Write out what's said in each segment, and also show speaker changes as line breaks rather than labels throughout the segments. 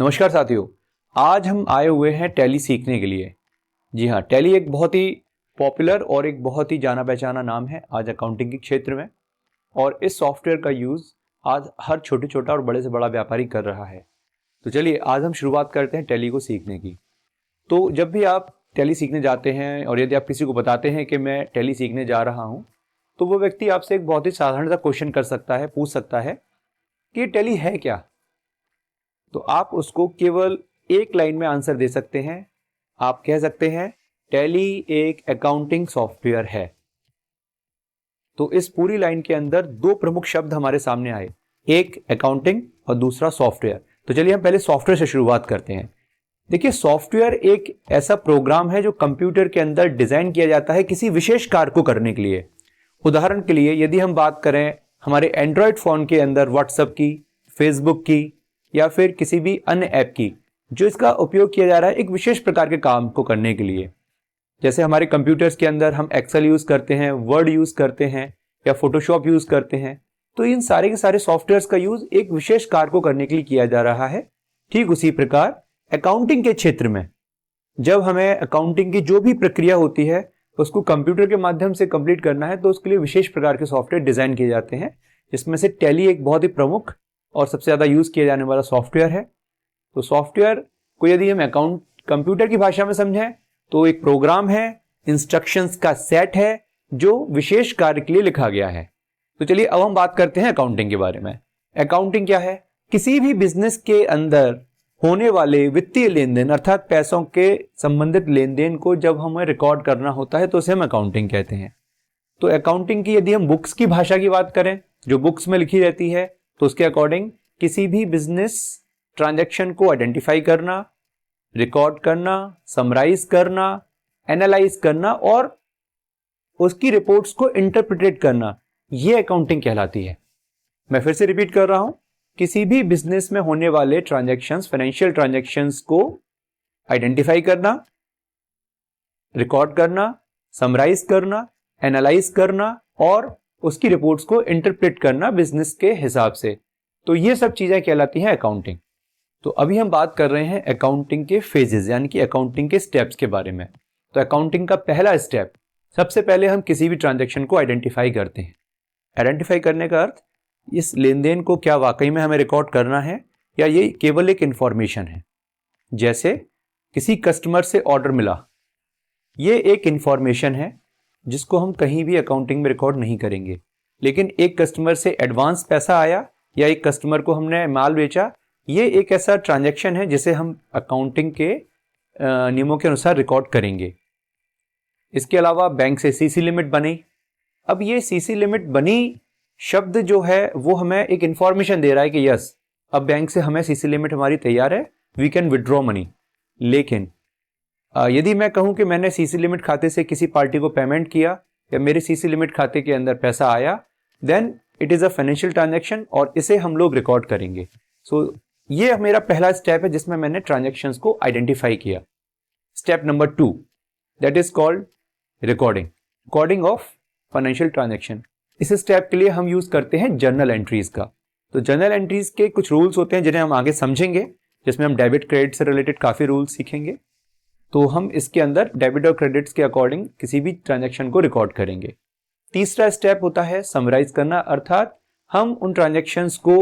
नमस्कार साथियों, आज हम आए हुए हैं टैली सीखने के लिए। जी हाँ, टैली एक बहुत ही पॉपुलर और एक बहुत ही जाना पहचाना नाम है आज अकाउंटिंग के क्षेत्र में। और इस सॉफ्टवेयर का यूज़ आज हर छोटे छोटा और बड़े से बड़ा व्यापारी कर रहा है। तो चलिए आज हम शुरुआत करते हैं टैली को सीखने की। तो जब भी आप टैली सीखने जाते हैं और यदि आप किसी को बताते हैं कि मैं टैली सीखने जा रहा हूँ, तो वो व्यक्ति आपसे एक बहुत ही साधारण सा क्वेश्चन कर सकता है, पूछ सकता है कि टैली है क्या। तो आप उसको केवल एक लाइन में आंसर दे सकते हैं। आप कह सकते हैं टैली एक अकाउंटिंग सॉफ्टवेयर है। तो इस पूरी लाइन के अंदर दो प्रमुख शब्द हमारे सामने आए, एक अकाउंटिंग और दूसरा सॉफ्टवेयर। तो चलिए हम पहले सॉफ्टवेयर से शुरुआत करते हैं। देखिए, सॉफ्टवेयर एक ऐसा प्रोग्राम है जो कंप्यूटर के अंदर डिजाइन किया जाता है किसी विशेष कार्य को करने के लिए। उदाहरण के लिए यदि हम बात करें हमारे एंड्रॉयड फोन के अंदर व्हाट्सएप की, फेसबुक की या फिर किसी भी अन्य ऐप की, जो इसका उपयोग किया जा रहा है एक विशेष प्रकार के काम को करने के लिए। जैसे हमारे कंप्यूटर्स के अंदर हम एक्सेल यूज करते हैं, वर्ड यूज करते हैं या फोटोशॉप यूज करते हैं। तो इन सारे के सारे सॉफ्टवेयर्स का यूज एक विशेष कार्य को करने के लिए किया जा रहा है। ठीक उसी प्रकार अकाउंटिंग के क्षेत्र में जब हमें अकाउंटिंग की जो भी प्रक्रिया होती है उसको कंप्यूटर के माध्यम से कंप्लीट करना है, तो उसके लिए विशेष प्रकार के सॉफ्टवेयर डिजाइन किए जाते हैं, जिसमें से टैली एक बहुत ही प्रमुख और सबसे ज्यादा यूज किया जाने वाला सॉफ्टवेयर है। तो सॉफ्टवेयर को यदि हम कंप्यूटर की भाषा में समझें तो एक प्रोग्राम है, इंस्ट्रक्शंस का सेट है जो विशेष कार्य के लिए लिखा गया है। तो चलिए अब हम बात करते हैं अकाउंटिंग के बारे में। अकाउंटिंग क्या है? किसी भी बिजनेस के अंदर होने वाले वित्तीय लेन देन अर्थात पैसों के संबंधित लेन देन को जब हमें रिकॉर्ड करना होता है तो उसे हम अकाउंटिंग कहते हैं। तो अकाउंटिंग की यदि हम बुक्स की भाषा की बात करें, जो बुक्स में लिखी रहती है, तो उसके अकॉर्डिंग किसी भी बिजनेस ट्रांजैक्शन को आइडेंटिफाई करना, रिकॉर्ड करना, समराइज करना, एनालाइज करना और उसकी रिपोर्ट्स को इंटरप्रिटेट करना, यह अकाउंटिंग कहलाती है। मैं फिर से रिपीट कर रहा हूं, किसी भी बिजनेस में होने वाले ट्रांजैक्शंस, फाइनेंशियल ट्रांजैक्शंस को आइडेंटिफाई करना, रिकॉर्ड करना, समराइज करना, एनालाइज करना और उसकी रिपोर्ट्स को इंटरप्रेट करना बिजनेस के हिसाब से। तो ये सब चीजें कहलाती हैं अकाउंटिंग। तो अभी हम बात कर रहे हैं अकाउंटिंग के फेजेस यानी कि अकाउंटिंग के स्टेप्स के बारे में। तो अकाउंटिंग का पहला स्टेप, सबसे पहले हम किसी भी ट्रांजैक्शन को आइडेंटिफाई करते हैं। आइडेंटिफाई करने का अर्थ इस लेन देन को क्या वाकई में हमें रिकॉर्ड करना है या ये केवल एक इंफॉर्मेशन है। जैसे किसी कस्टमर से ऑर्डर मिला, ये एक इंफॉर्मेशन है जिसको हम कहीं भी अकाउंटिंग में रिकॉर्ड नहीं करेंगे। लेकिन एक कस्टमर से एडवांस पैसा आया या एक कस्टमर को हमने माल बेचा, ये एक ऐसा ट्रांजैक्शन है जिसे हम अकाउंटिंग के नियमों के अनुसार रिकॉर्ड करेंगे। इसके अलावा बैंक से सीसी लिमिट बनी। अब ये सीसी लिमिट बनी शब्द जो है वो हमें एक इंफॉर्मेशन दे रहा है कि यस, अब बैंक से हमें सीसी लिमिट हमारी तैयार है, वी कैन विड्रॉ मनी। लेकिन यदि मैं कहूं कि मैंने सीसी लिमिट खाते से किसी पार्टी को पेमेंट किया या मेरे सीसी लिमिट खाते के अंदर पैसा आया, then it is a financial transaction और इसे हम लोग रिकॉर्ड करेंगे। सो ये मेरा पहला स्टेप है जिसमें मैंने ट्रांजैक्शंस को आइडेंटिफाई किया। Step number 2, that is called recording of financial transaction. इस स्टेप के लिए हम यूज करते हैं जर्नल एंट्रीज का। तो जर्नल एंट्रीज के कुछ रूल्स होते हैं जिन्हें हम आगे समझेंगे, जिसमें हम डेबिट क्रेडिट से रिलेटेड काफी रूल्स सीखेंगे। तो हम इसके अंदर डेबिट और क्रेडिट्स के अकॉर्डिंग किसी भी ट्रांजैक्शन को रिकॉर्ड करेंगे। तीसरा स्टेप होता है समराइज करना, अर्थात हम उन ट्रांजैक्शंस को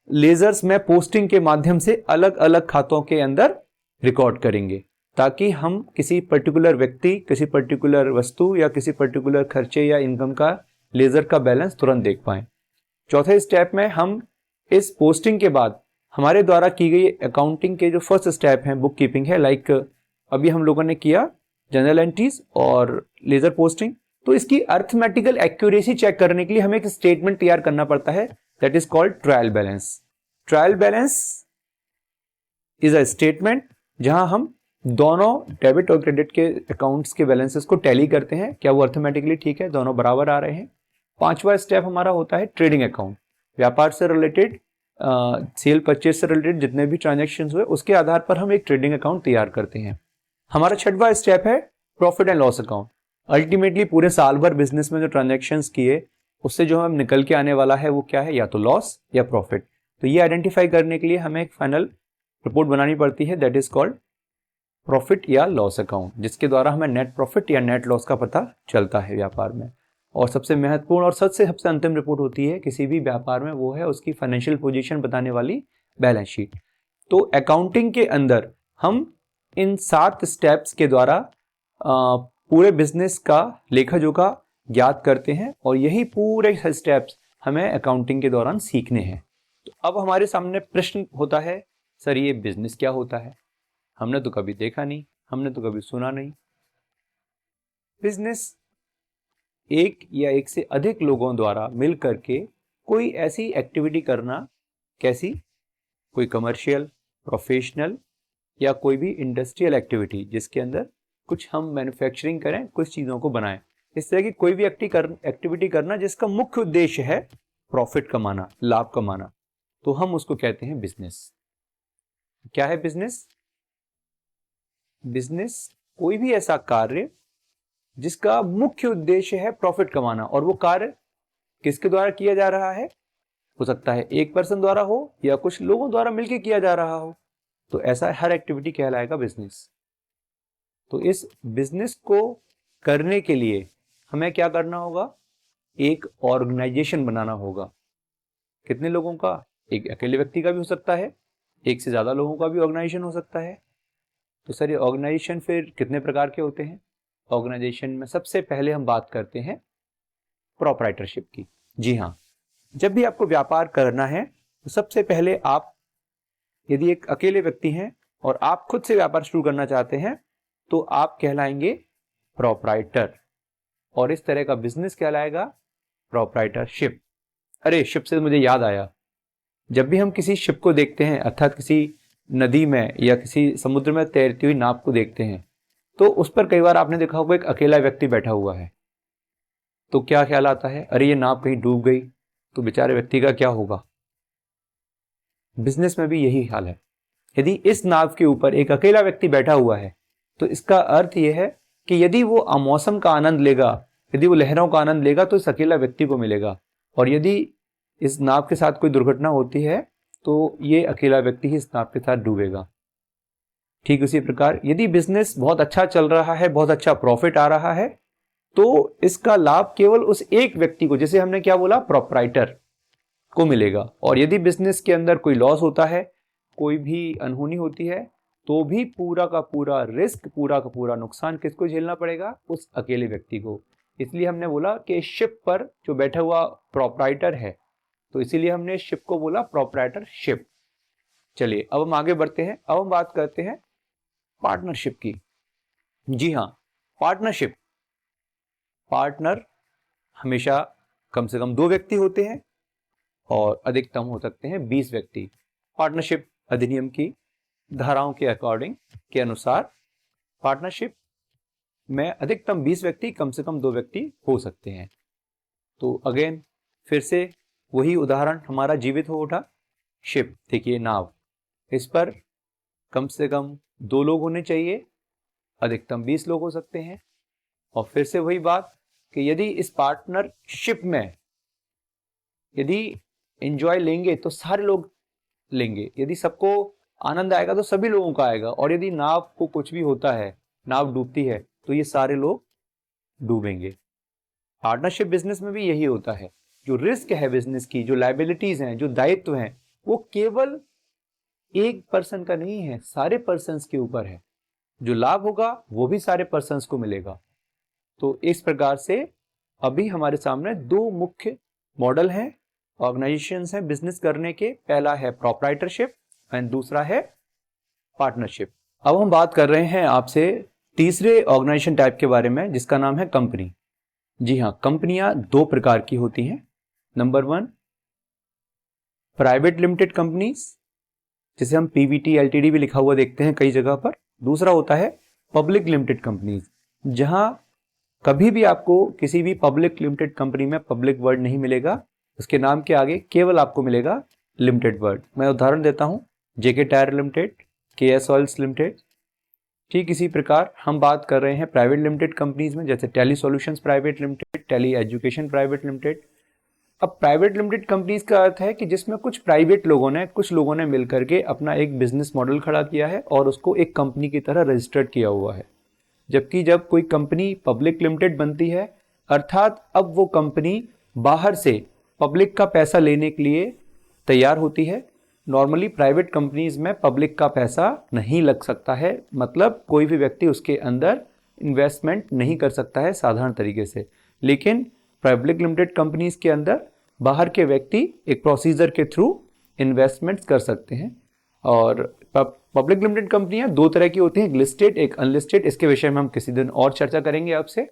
लेजर्स में पोस्टिंग के माध्यम से अलग अलग खातों के अंदर रिकॉर्ड करेंगे, ताकि हम किसी पर्टिकुलर व्यक्ति, किसी पर्टिकुलर वस्तु या किसी पर्टिकुलर खर्चे या इनकम का लेजर का बैलेंस तुरंत देख पाएं। चौथे स्टेप में हम इस पोस्टिंग के बाद हमारे द्वारा की गई अकाउंटिंग के जो फर्स्ट स्टेप है बुक कीपिंग है, लाइक अभी हम लोगों ने किया जर्नल एंट्रीज और लेजर पोस्टिंग, तो इसकी अर्थमेटिकल एक्यूरेसी चेक करने के लिए हमें एक स्टेटमेंट तैयार करना पड़ता है, that is called trial balance. Trial balance is a statement जहां हम दोनों डेबिट और क्रेडिट के अकाउंट्स के बैलेंसेस को टैली करते हैं, क्या वो अर्थमेटिकली ठीक है, दोनों बराबर आ रहे हैं। पांचवा स्टेप हमारा होता है ट्रेडिंग अकाउंट। व्यापार से रिलेटेड, सेल परचेज से रिलेटेड जितने भी ट्रांजैक्शंस हुए उसके आधार पर हम एक ट्रेडिंग अकाउंट तैयार करते हैं। हमारा छठवां स्टेप है profit and loss account. Ultimately पूरे साल भर बिजनेस में जो ट्रांजैक्शंस किए उससे जो हम निकल के आने वाला है वो क्या है, या तो लॉस या प्रॉफिट। तो ये आइडेंटिफाई करने के लिए हमें एक फाइनल रिपोर्ट बनानी पड़ती है, दैट इज कॉल्ड प्रॉफिट या लॉस अकाउंट, जिसके द्वारा हमें नेट प्रॉफिट या नेट लॉस का पता चलता है व्यापार में। और सबसे महत्वपूर्ण और सबसे अंतिम रिपोर्ट होती है किसी भी व्यापार में, वो है उसकी फाइनेंशियल पोजीशन बताने वाली बैलेंस शीट। तो अकाउंटिंग के अंदर हम इन 7 स्टेप्स के द्वारा पूरे बिजनेस का लेखा जोखा ज्ञात करते हैं, और यही पूरे स्टेप्स हमें अकाउंटिंग के दौरान सीखने हैं। तो अब हमारे सामने प्रश्न होता है, सर ये बिजनेस क्या होता है? हमने तो कभी देखा नहीं, हमने तो कभी सुना नहीं। बिजनेस एक या एक से अधिक लोगों द्वारा मिल करके कोई ऐसी एक्टिविटी करना, कैसी? कोई कमर्शियल, प्रोफेशनल या कोई भी इंडस्ट्रियल एक्टिविटी जिसके अंदर कुछ हम मैन्युफैक्चरिंग करें, कुछ चीज़ों को बनाएं। इस तरह की कोई भी एक्टिविटी करना जिसका मुख्य उद्देश्य है प्रॉफिट कमाना, लाभ कमाना, तो हम उसको कहते हैं बिजनेस। क्या है बिजनेस? बिजनेस कोई भी ऐसा कार्य जिसका मुख्य उद्देश्य है प्रॉफिट कमाना, और वो कार्य किसके द्वारा किया जा रहा है? हो सकता है एक पर्सन द्वारा हो या कुछ लोगों द्वारा मिलकर किया जा रहा हो, तो ऐसा हर एक्टिविटी कहलाएगा बिजनेस। तो इस बिजनेस को करने के लिए हमें क्या करना होगा? एक ऑर्गेनाइजेशन बनाना होगा। कितने लोगों का? एक अकेले व्यक्ति का भी हो सकता है, एक से ज्यादा लोगों का भी ऑर्गेनाइजेशन हो सकता है। तो सर ये ऑर्गेनाइजेशन फिर कितने प्रकार के होते हैं? ऑर्गेनाइजेशन में सबसे पहले हम बात करते हैं प्रोप्राइटरशिप की। जी हाँ, जब भी आपको व्यापार करना है तो सबसे पहले आप, यदि एक अकेले व्यक्ति हैं और आप खुद से व्यापार शुरू करना चाहते हैं, तो आप कहलाएंगे प्रोप्राइटर, और इस तरह का बिजनेस कहलाएगा प्रोप्राइटरशिप। अरे शिप से मुझे याद आया, जब भी हम किसी शिप को देखते हैं, अर्थात किसी नदी में या किसी समुद्र में तैरती हुई नाव को देखते हैं, तो उस पर कई बार आपने देखा होगा एक अकेला व्यक्ति बैठा हुआ है। तो क्या ख्याल आता है? अरे ये नाव कहीं डूब गई तो बेचारे व्यक्ति का क्या होगा? बिजनेस में भी यही हाल है। यदि इस नाव के ऊपर एक अकेला व्यक्ति बैठा हुआ है, तो इसका अर्थ यह है कि यदि वो मौसम का आनंद लेगा, यदि वो लहरों का आनंद लेगा, तो इस अकेला व्यक्ति को मिलेगा, और यदि इस नाव के साथ कोई दुर्घटना होती है तो ये अकेला व्यक्ति ही इस नाव के साथ डूबेगा। ठीक उसी प्रकार यदि बिजनेस बहुत अच्छा चल रहा है, बहुत अच्छा प्रॉफिट आ रहा है, तो इसका लाभ केवल उस एक व्यक्ति को, जैसे हमने क्या बोला, प्रोप्राइटर को मिलेगा। और यदि बिजनेस के अंदर कोई लॉस होता है, कोई भी अनहोनी होती है, तो भी पूरा का पूरा रिस्क, पूरा का पूरा नुकसान किसको झेलना पड़ेगा? उस अकेले व्यक्ति को। इसलिए हमने बोला कि शिप पर जो बैठा हुआ प्रोप्राइटर है, तो इसीलिए हमने शिप को बोला प्रोप्राइटरशिप। चलिए अब हम आगे बढ़ते हैं। अब हम बात करते हैं पार्टनरशिप की। जी हाँ, पार्टनरशिप, पार्टनर हमेशा कम से कम 2 व्यक्ति होते हैं और अधिकतम हो सकते हैं 20 व्यक्ति। पार्टनरशिप अधिनियम की धाराओं के अकॉर्डिंग के अनुसार पार्टनरशिप में अधिकतम 20 व्यक्ति, कम से कम 2 व्यक्ति हो सकते हैं। तो अगेन फिर से वही उदाहरण हमारा जीवित हो उठा। शिप, देखिए नाव, इस पर कम से कम 2 लोग होने चाहिए, अधिकतम 20 लोग हो सकते हैं। और फिर से वही बात कि यदि इस पार्टनरशिप में यदि एंजॉय लेंगे तो सारे लोग लेंगे, यदि सबको आनंद आएगा तो सभी लोगों का आएगा, और यदि नाव को कुछ भी होता है, नाव डूबती है, तो ये सारे लोग डूबेंगे। पार्टनरशिप बिजनेस में भी यही होता है। जो रिस्क है बिजनेस की, जो लायबिलिटीज हैं, जो दायित्व हैं, वो केवल एक पर्सन का नहीं है, सारे पर्सन्स के ऊपर है। जो लाभ होगा वो भी सारे पर्सन्स को मिलेगा। तो इस प्रकार से अभी हमारे सामने 2 मुख्य मॉडल हैं, ऑर्गेनाइजेशंस हैं बिजनेस करने के। पहला है प्रोप्राइटरशिप एंड दूसरा है पार्टनरशिप। अब हम बात कर रहे हैं आपसे तीसरे ऑर्गेनाइजेशन टाइप के बारे में, जिसका नाम है कंपनी। जी हाँ, कंपनियां 2 प्रकार की होती हैं। नंबर 1 प्राइवेट लिमिटेड कंपनीज, जिसे हम पीवीटी एलटीडी भी लिखा हुआ देखते हैं कई जगह पर। दूसरा होता है पब्लिक लिमिटेड कंपनीज, जहां कभी भी आपको किसी भी पब्लिक लिमिटेड कंपनी में पब्लिक वर्ड नहीं मिलेगा, उसके नाम के आगे केवल आपको मिलेगा लिमिटेड वर्ड। मैं उदाहरण देता हूं, JK tyre limited, KS oils limited. ठीक इसी प्रकार हम बात कर रहे हैं प्राइवेट लिमिटेड कंपनीज में, जैसे Tally solutions private limited, Tally education private limited, अब प्राइवेट लिमिटेड कंपनीज का अर्थ है कि जिसमें कुछ लोगों ने मिलकर के अपना एक बिजनेस मॉडल खड़ा किया है और उसको एक कंपनी की तरह रजिस्टर्ड किया हुआ है। जबकि जब कोई कंपनी पब्लिक लिमिटेड बनती है, अर्थात अब वो कंपनी बाहर से पब्लिक का पैसा लेने के लिए तैयार होती है। नॉर्मली प्राइवेट कंपनीज में पब्लिक का पैसा नहीं लग सकता है, मतलब कोई भी व्यक्ति उसके अंदर इन्वेस्टमेंट नहीं कर सकता है साधारण तरीके से। लेकिन पब्लिक लिमिटेड कंपनीज के अंदर बाहर के व्यक्ति एक प्रोसीजर के थ्रू इन्वेस्टमेंट्स कर सकते हैं। और पब्लिक लिमिटेड कंपनियां दो तरह की होती हैं, एक लिस्टेड एक अनलिस्टेड। इसके विषय में हम किसी दिन और चर्चा करेंगे आपसे।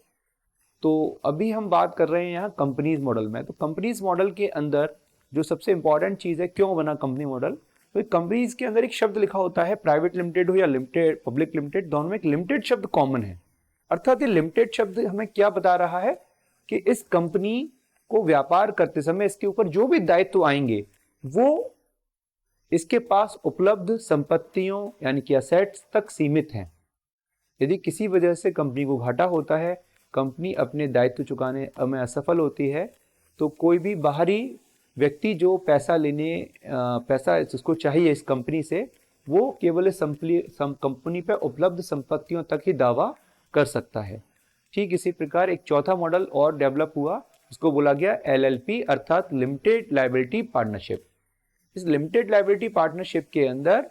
तो अभी हम बात कर रहे हैं यहाँ कंपनीज मॉडल में। तो कंपनीज मॉडल के अंदर जो सबसे इंपॉर्टेंट चीज़ है, क्यों बना कंपनी मॉडल, तो कंपनीज के अंदर एक शब्द लिखा होता है, प्राइवेट लिमिटेड हो या लिमिटेड पब्लिक लिमिटेड, दोनों में एक लिमिटेड शब्द कॉमन है। अर्थात ये लिमिटेड शब्द हमें क्या बता रहा है कि इस कंपनी को व्यापार करते समय इसके ऊपर जो भी दायित्व आएंगे वो इसके पास उपलब्ध संपत्तियों यानी कि असेट्स तक सीमित हैं। यदि किसी वजह से कंपनी को घाटा होता है, कंपनी अपने दायित्व चुकाने में असफल होती है, तो कोई भी बाहरी व्यक्ति जो पैसा जिसको चाहिए इस कंपनी से, वो केवल इस कंपनी पर उपलब्ध संपत्तियों तक ही दावा कर सकता है। ठीक इसी प्रकार एक चौथा मॉडल और डेवलप हुआ, उसको बोला गया LLP अर्थात लिमिटेड लायबिलिटी पार्टनरशिप। इस लिमिटेड लायबिलिटी पार्टनरशिप के अंदर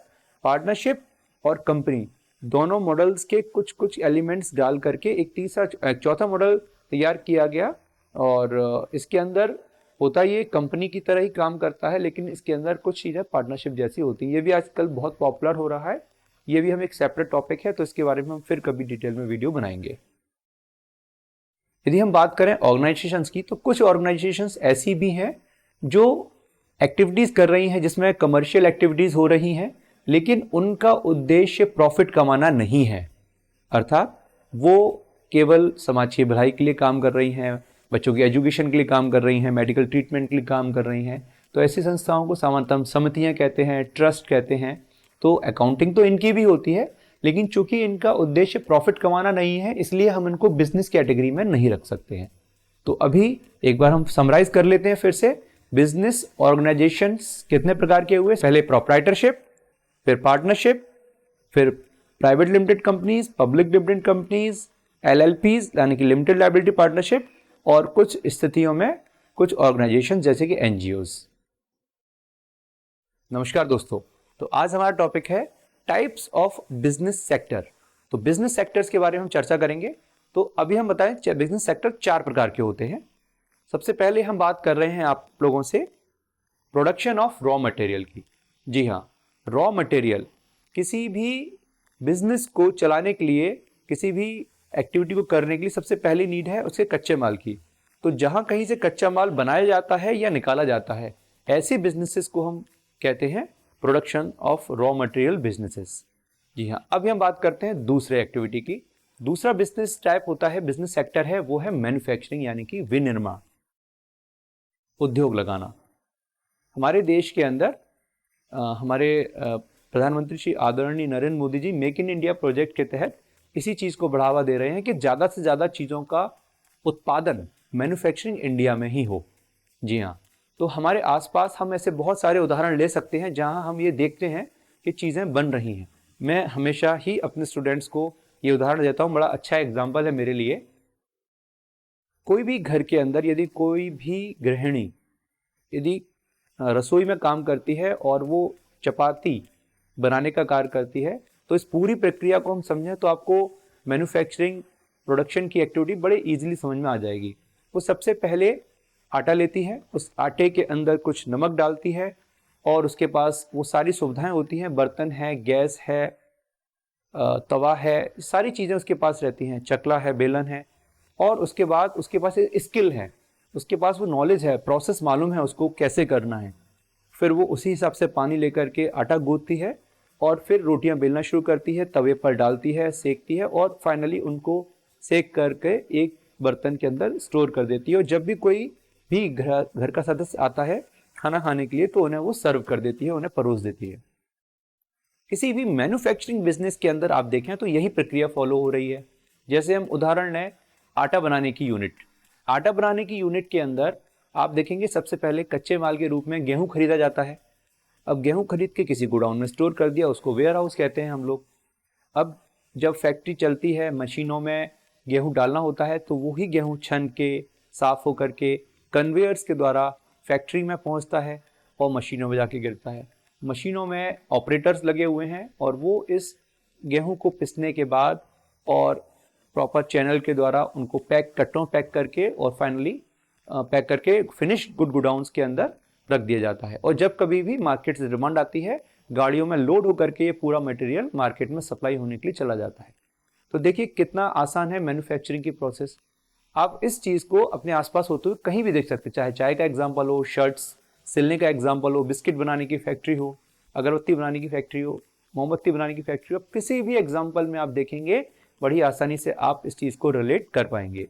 पार्टनरशिप और कंपनी दोनों मॉडल्स के कुछ कुछ एलिमेंट्स डाल करके एक चौथा मॉडल तैयार किया गया। और इसके अंदर होता ये कंपनी की तरह ही काम करता है, लेकिन इसके अंदर कुछ चीज़ें पार्टनरशिप जैसी होती हैं। ये भी आजकल बहुत पॉपुलर हो रहा है। ये भी हम एक सेपरेट टॉपिक है, तो इसके बारे में हम फिर कभी डिटेल में वीडियो बनाएंगे। यदि हम बात करें ऑर्गेनाइजेशंस की, तो कुछ ऑर्गेनाइजेशंस ऐसी भी हैं जो एक्टिविटीज़ कर रही हैं जिसमें कमर्शियल एक्टिविटीज़ हो रही हैं, लेकिन उनका उद्देश्य प्रॉफिट कमाना नहीं है। अर्थात वो केवल समाज की भलाई के लिए काम कर रही हैं, बच्चों की एजुकेशन के लिए काम कर रही हैं, मेडिकल ट्रीटमेंट के लिए काम कर रही हैं। तो ऐसी संस्थाओं को सामान्यतः समितियाँ कहते हैं, ट्रस्ट कहते हैं। तो अकाउंटिंग तो इनकी भी होती है, लेकिन चूंकि इनका उद्देश्य प्रॉफिट कमाना नहीं है, इसलिए हम इनको बिजनेस कैटेगरी में नहीं रख सकते हैं। तो अभी एक बार हम समराइज कर लेते हैं फिर से। बिजनेस ऑर्गेनाइजेशंस कितने प्रकार के हुए? पहले प्रोप्राइटरशिप, फिर पार्टनरशिप, फिर private limited companies, public limited companies, LLPs यानी कि लिमिटेड लायबिलिटी पार्टनरशिप, और कुछ स्थितियों में कुछ ऑर्गेनाइजेशन जैसे कि NGOs। नमस्कार दोस्तों, तो आज हमारा टॉपिक है टाइप्स ऑफ बिजनेस सेक्टर। तो बिजनेस सेक्टर्स के बारे में हम चर्चा करेंगे। तो अभी हम बताएं बिजनेस सेक्टर 4 प्रकार के होते हैं। सबसे पहले हम बात कर रहे हैं आप लोगों से प्रोडक्शन ऑफ रॉ मटेरियल की। जी हाँ, रॉ मटेरियल किसी भी बिजनेस को चलाने के लिए, किसी भी एक्टिविटी को करने के लिए सबसे पहली नीड है उसके कच्चे माल की। तो जहां कहीं से कच्चा माल बनाया जाता है या निकाला जाता है, ऐसे बिजनेसेस को हम कहते हैं production of raw material businesses. जी हाँ, अभी हम बात करते हैं दूसरे एक्टिविटी की। दूसरा बिजनेस टाइप होता है, बिजनेस सेक्टर है, वो है मैन्युफैक्चरिंग यानी कि विनिर्माण, उद्योग लगाना। हमारे देश के अंदर हमारे प्रधानमंत्री श्री आदरणीय Narendra Modi ji make in India project के तहत इसी चीज़ को बढ़ावा दे रहे हैं कि ज़्यादा से ज़्यादा चीज़ों का उत्पादन मैन्युफैक्चरिंग इंडिया में ही हो। जी हाँ, तो हमारे आसपास हम ऐसे बहुत सारे उदाहरण ले सकते हैं जहां हम ये देखते हैं कि चीज़ें बन रही हैं। मैं हमेशा ही अपने स्टूडेंट्स को ये उदाहरण देता हूँ, बड़ा अच्छा एग्जाम्पल है मेरे लिए। कोई भी घर के अंदर यदि कोई भी गृहिणी यदि रसोई में काम करती है और वो चपाती बनाने का कार्य करती है, तो इस पूरी प्रक्रिया को हम समझें तो आपको मैन्युफैक्चरिंग प्रोडक्शन की एक्टिविटी बड़े इजीली समझ में आ जाएगी। वो सबसे पहले आटा लेती है, उस आटे के अंदर कुछ नमक डालती है और उसके पास वो सारी सुविधाएं होती हैं, बर्तन है, गैस है, तवा है, सारी चीज़ें उसके पास रहती हैं, चकला है, बेलन है। और उसके बाद उसके पास स्किल है, उसके पास वो नॉलेज है, प्रोसेस मालूम है उसको कैसे करना है। फिर वो उसी हिसाब से पानी लेकर के आटा गूंथती है और फिर रोटियां बेलना शुरू करती है, तवे पर डालती है, सेकती है और फाइनली उनको सेक करके एक बर्तन के अंदर स्टोर कर देती है। और जब भी कोई भी घर का सदस्य आता है खाना खाने के लिए तो उन्हें वो सर्व कर देती है, उन्हें परोस देती है। किसी भी मैन्युफैक्चरिंग बिजनेस के अंदर आप देखें तो यही प्रक्रिया फॉलो हो रही है। जैसे हम उदाहरण लें आटा बनाने की यूनिट। आटा बनाने की यूनिट के अंदर आप देखेंगे सबसे पहले कच्चे माल के रूप में गेहूं खरीदा जाता है। अब गेहूं खरीद के किसी गोडाउन में स्टोर कर दिया, उसको वेयर हाउस कहते हैं हम लोग। अब जब फैक्ट्री चलती है, मशीनों में गेहूं डालना होता है, तो वही गेहूं छन के साफ होकर के कन्वेयर्स के द्वारा फैक्ट्री में पहुंचता है और मशीनों में जाके गिरता है। मशीनों में ऑपरेटर्स लगे हुए हैं और वो इस गेहूं को पिसने के बाद और प्रॉपर चैनल के द्वारा उनको कट्टों पैक करके और फाइनली पैक करके फिनिश गुड गोडाउन्स के अंदर रख दिया जाता है। और जब कभी भी मार्केट से डिमांड आती है, गाड़ियों में लोड होकर के ये पूरा मटेरियल मार्केट में सप्लाई होने के लिए चला जाता है। तो देखिए कितना आसान है मैन्युफैक्चरिंग की प्रोसेस। आप इस चीज़ को अपने आसपास होते हुए कहीं भी देख सकते हैं, चाहे चाय का एग्जाम्पल हो, शर्ट्स सिलने का एग्जाम्पल हो, बिस्किट बनाने की फैक्ट्री हो, अगरबत्ती बनाने की फैक्ट्री हो, मोमबत्ती बनाने की फैक्ट्री हो, किसी भी एग्जाम्पल में आप देखेंगे बड़ी आसानी से आप इस चीज़ को रिलेट कर पाएंगे।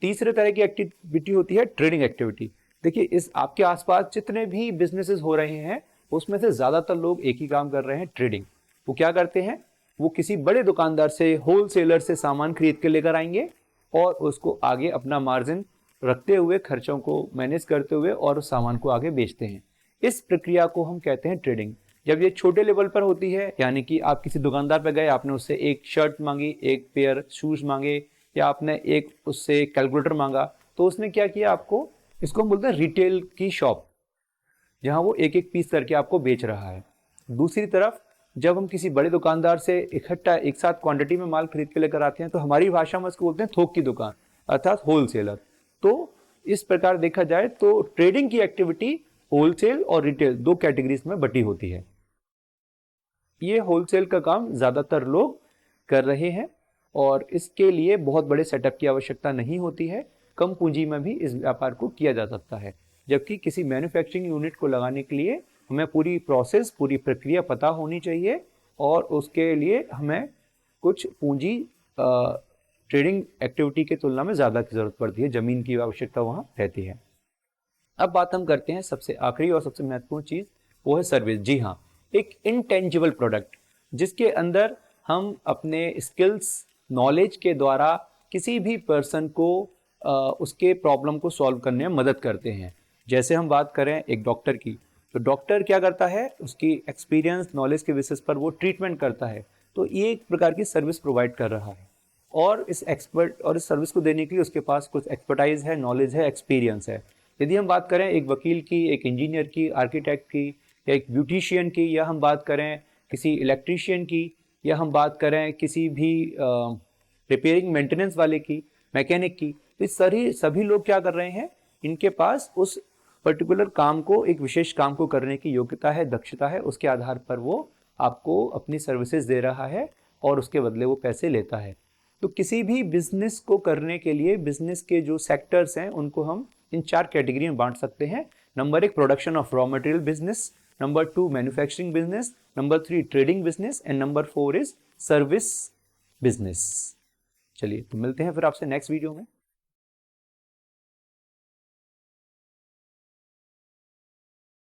तीसरे तरह की एक्टिविटी होती है ट्रेडिंग एक्टिविटी। देखिए इस आपके आसपास जितने भी बिजनेसेस हो रहे हैं उसमें से ज़्यादातर लोग एक ही काम कर रहे हैं, ट्रेडिंग। वो क्या करते हैं, वो किसी बड़े दुकानदार से, होलसेलर से सामान खरीद के लेकर आएंगे और उसको आगे अपना मार्जिन रखते हुए, खर्चों को मैनेज करते हुए और उस सामान को आगे बेचते हैं। इस प्रक्रिया को हम कहते हैं ट्रेडिंग। जब ये छोटे लेवल पर होती है, यानी कि आप किसी दुकानदार पर गए, आपने उससे एक शर्ट मांगी, एक पेयर शूज मांगे, या आपने एक उससे कैलकुलेटर मांगा, तो उसने क्या किया, आपको, इसको हम बोलते हैं रिटेल की शॉप, जहां वो एक एक पीस करके आपको बेच रहा है। दूसरी तरफ जब हम किसी बड़े दुकानदार से इकट्ठा एक साथ क्वांटिटी में माल खरीद के लेकर आते हैं, तो हमारी भाषा में उसको बोलते हैं थोक की दुकान, अर्थात होलसेलर। तो इस प्रकार देखा जाए तो ट्रेडिंग की एक्टिविटी होलसेल और रिटेल दो कैटेगरीज में बटी होती है। ये होलसेल का काम ज्यादातर लोग कर रहे हैं और इसके लिए बहुत बड़े सेटअप की आवश्यकता नहीं होती है, कम पूंजी में भी इस व्यापार को किया जा सकता है। जबकि किसी मैन्युफैक्चरिंग यूनिट को लगाने के लिए हमें पूरी प्रोसेस, पूरी प्रक्रिया पता होनी चाहिए और उसके लिए हमें कुछ पूंजी ट्रेडिंग एक्टिविटी की तुलना में ज़्यादा की ज़रूरत पड़ती है, ज़मीन की आवश्यकता वहाँ रहती है। अब बात हम करते हैं सबसे आखिरी और सबसे महत्वपूर्ण चीज़, वो है सर्विस। जी हाँ, एक इनटेंजिबल प्रोडक्ट जिसके अंदर हम अपने स्किल्स, नॉलेज के द्वारा किसी भी पर्सन को उसके प्रॉब्लम को सॉल्व करने में मदद करते हैं। जैसे हम बात करें एक डॉक्टर की, तो डॉक्टर क्या करता है, उसकी एक्सपीरियंस, नॉलेज के बेसिस पर वो ट्रीटमेंट करता है। तो ये एक प्रकार की सर्विस प्रोवाइड कर रहा है और इस सर्विस को देने के लिए उसके पास कुछ एक्सपर्टाइज है, नॉलेज है, एक्सपीरियंस है। यदि हम बात करें एक वकील की, एक इंजीनियर की, आर्किटेक्ट की, या एक ब्यूटिशियन की, या हम बात करें किसी इलेक्ट्रीशियन की, या हम बात करें किसी भी रिपेयरिंग मेंटेनेंस वाले की, मैकेनिक की, तो सभी लोग क्या कर रहे हैं, इनके पास उस पर्टिकुलर काम को, एक विशेष काम को करने की योग्यता है, दक्षता है, उसके आधार पर वो आपको अपनी सर्विसेज दे रहा है और उसके बदले वो पैसे लेता है। तो किसी भी बिजनेस को करने के लिए बिजनेस के जो सेक्टर्स हैं उनको हम इन 4 कैटेगरी में बांट सकते हैं। Number 1 production of raw material business, number 2 manufacturing business, number 3 trading business and number 4 is service business. चलिए तो मिलते हैं फिर आपसे नेक्स्ट वीडियो में।